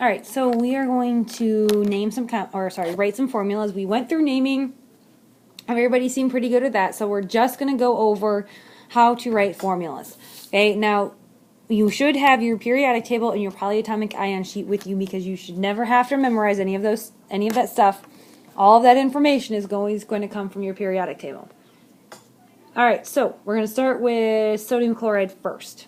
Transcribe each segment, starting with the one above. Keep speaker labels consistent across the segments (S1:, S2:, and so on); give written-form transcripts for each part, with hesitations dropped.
S1: Alright, so we are going to write some formulas. We went through naming. Everybody seemed pretty good at that, so we're just going to go over how to write formulas. Okay, now you should have your periodic table and your polyatomic ion sheet with you because you should never have to memorize any of that stuff. All of that information is always going to come from your periodic table. Alright, so we're going to start with sodium chloride first.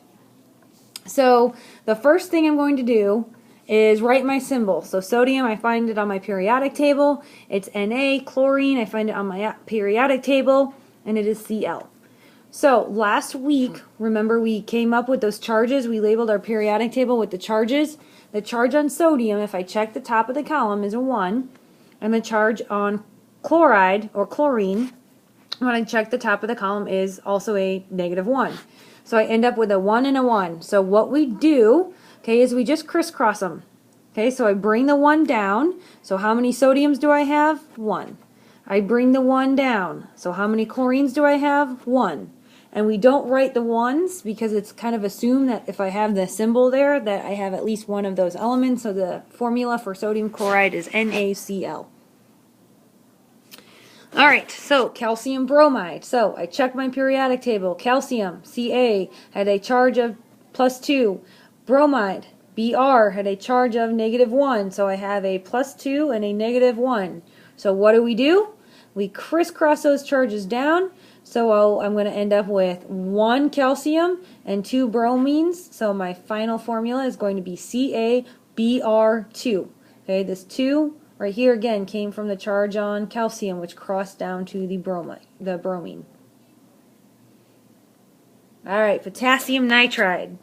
S1: So the first thing I'm going to do is write my symbol. So sodium, I find it on my periodic table. It's Na. Chlorine, I find it on my periodic table, and it is Cl. So last week, remember we came up with those charges. We labeled our periodic table with the charges. The charge on sodium, if I check the top of the column, is a 1. And the charge on chloride, or chlorine, when I check the top of the column, is also a -1. So I end up with a 1 and a 1. So what we do, okay, is we just crisscross them. Okay, so I bring the 1 down. So how many sodiums do I have? 1. I bring the 1 down. So how many chlorines do I have? 1. And we don't write the 1s because it's kind of assumed that if I have the symbol there that I have at least one of those elements. So the formula for sodium chloride is NaCl. Alright, so calcium bromide. So I check my periodic table. Calcium, Ca, had a charge of +2. Bromide, Br, had a charge of -1. So I have a +2 and a -1. So what do? We crisscross those charges down. So I'm going to end up with 1 calcium and 2 bromines. So my final formula is going to be CaBr2. Okay, this 2 right here again came from the charge on calcium, which crossed down to the bromine. Alright, potassium nitride.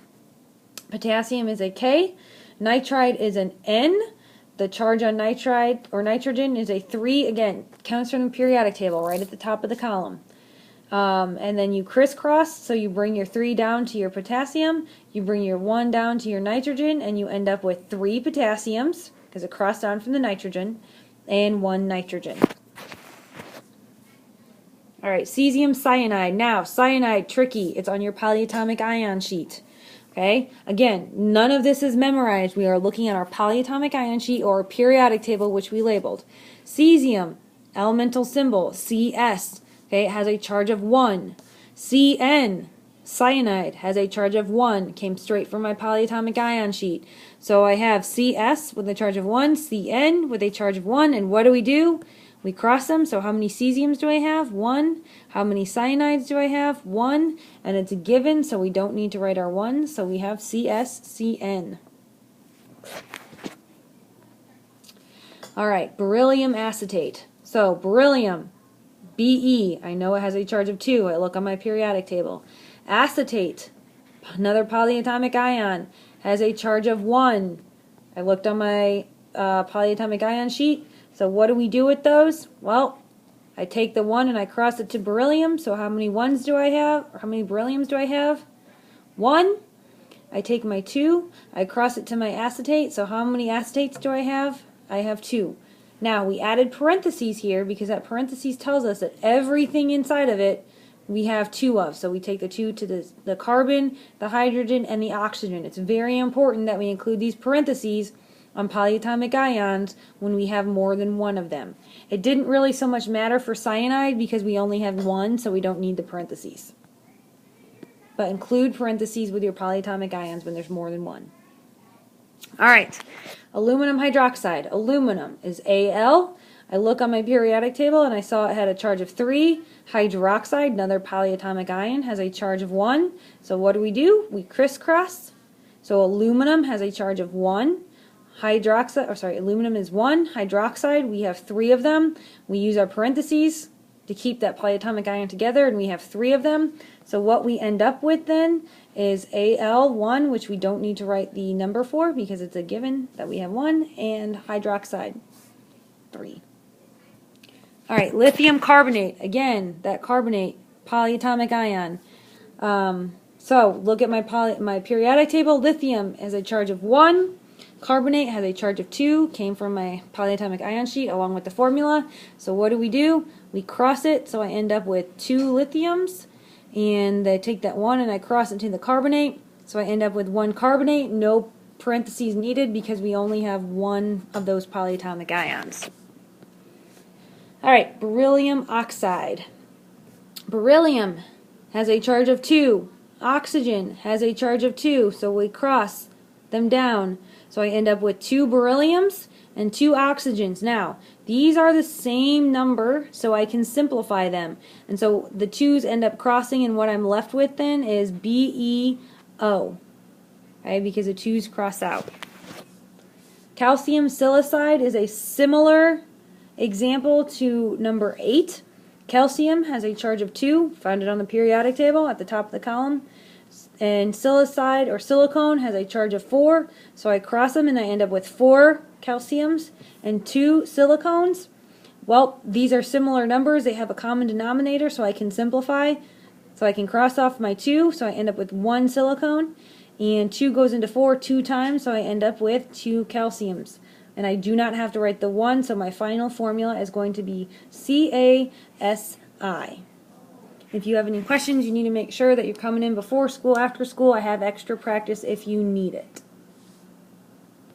S1: Potassium is a K. Nitride is an N. The charge on nitride or nitrogen is a 3. Again, comes from the periodic table right at the top of the column. And then you crisscross, so you bring your 3 down to your potassium, you bring your 1 down to your nitrogen, and you end up with 3 potassiums, because it crossed down from the nitrogen, and 1 nitrogen. Alright, cesium cyanide. Now, cyanide, tricky. It's on your polyatomic ion sheet. Okay? Again, none of this is memorized. We are looking at our polyatomic ion sheet or periodic table, which we labeled. Cesium, elemental symbol, Cs. Okay, it has a charge of 1. Cn, cyanide, has a charge of 1. Came straight from my polyatomic ion sheet. So I have Cs with a charge of 1, Cn with a charge of 1, and what do? We cross them, so how many cesiums do I have? 1. How many cyanides do I have? 1. And it's a given, so we don't need to write our 1, so we have CsCn. Alright, beryllium acetate. So, beryllium, Be, I know it has a charge of 2. I look on my periodic table. Acetate, another polyatomic ion, has a charge of 1. I looked on my polyatomic ion sheet. So what do we do with those? Well, I take the 1 and I cross it to beryllium. So how many 1s do I have? Or how many berylliums do I have? 1. I take my 2. I cross it to my acetate. So how many acetates do I have? I have 2. Now, we added parentheses here because that parentheses tells us that everything inside of it we have 2 of. So we take the 2 to the carbon, the hydrogen, and the oxygen. It's very important that we include these parentheses on polyatomic ions when we have more than one of them. It didn't really so much matter for cyanide because we only have 1, so we don't need the parentheses. But include parentheses with your polyatomic ions when there's more than 1. Alright, aluminum hydroxide. Aluminum is Al. I look on my periodic table and I saw it had a charge of 3. Hydroxide, another polyatomic ion, has a charge of 1. So what do? We crisscross. So aluminum has a charge of 1. Aluminum is 1. Hydroxide, we have 3 of them. We use our parentheses to keep that polyatomic ion together, and we have 3 of them. So what we end up with then is Al1, which we don't need to write the number for because it's a given that we have 1, and hydroxide 3. Alright, lithium carbonate. Again, that carbonate, polyatomic ion. So look at my periodic table. Lithium has a charge of 1. Carbonate has a charge of 2, came from my polyatomic ion sheet along with the formula. So what do? We cross it, so I end up with 2 lithiums, and I take that 1 and I cross it to the carbonate, so I end up with 1 carbonate, no parentheses needed because we only have one of those polyatomic ions. All right, beryllium oxide. Beryllium has a charge of 2. Oxygen has a charge of 2, so we cross them down. So I end up with 2 berylliums and 2 oxygens. Now, these are the same number, so I can simplify them. And so the 2's end up crossing, and what I'm left with then is BeO, okay, because the 2's cross out. Calcium silicide is a similar example to number 8. Calcium has a charge of 2, found it on the periodic table at the top of the column. And silicide or silicone has a charge of 4, so I cross them and I end up with 4 calciums and 2 silicones. Well, these are similar numbers, they have a common denominator, so I can simplify. So I can cross off my 2, so I end up with 1 silicone, and 2 goes into 4 2 times, so I end up with 2 calciums. And I do not have to write the 1, so my final formula is going to be CaSi. If you have any questions, you need to make sure that you're coming in before school, after school. I have extra practice if you need it.